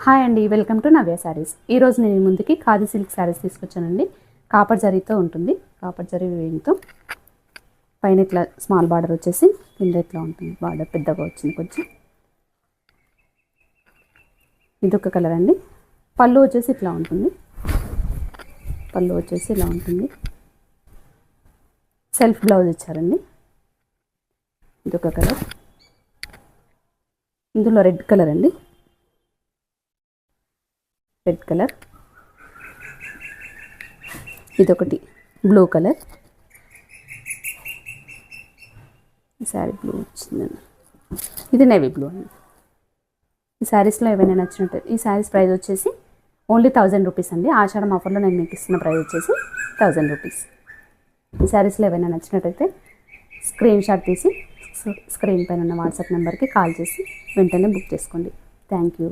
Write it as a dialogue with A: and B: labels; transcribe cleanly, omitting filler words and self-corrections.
A: Hi అండి, welcome to నవ్య శారీస్. ఈరోజు నేను ముందుకి ఖాదీ సిల్క్ శారీస్ తీసుకొచ్చానండి. కాపర్ జరీతో ఉంటుంది. కాపర్ జరీ వేయంతో పైన ఇట్లా స్మాల్ బార్డర్ వచ్చేసి కింద ఇట్లా ఉంటుంది. బార్డర్ పెద్దగా వచ్చింది కొంచెం. ఇదొక కలర్ అండి. పళ్ళు వచ్చేసి ఇట్లా ఉంటుంది. పళ్ళు వచ్చేసి ఇలా ఉంటుంది. సెల్ఫ్ బ్లౌజ్ ఇచ్చారండి. ఇదొక కలర్. ఇందులో రెడ్ కలర్ అండి. Red colour. ఇదొకటి బ్లూ కలర్. ఈ శారీ బ్లూ వచ్చిందండి. ఇది నేవీ బ్లూ అండి. ఈ శారీస్లో ఏమైనా నచ్చినట్టు ఈ శారీస్ ప్రైస్ వచ్చేసి ఓన్లీ 1000 రూపీస్ అండి. ఆషాఢం ఆఫర్లో నేను మీకు ఇస్తున్న ప్రైస్ వచ్చేసి 1000 రూపీస్. ఈ శారీస్లో ఏమైనా నచ్చినట్టయితే స్క్రీన్ షాట్ తీసి స్క్రీన్ పైన ఉన్న వాట్సాప్ నెంబర్కి కాల్ చేసి వెంటనే బుక్ చేసుకోండి. Thank you.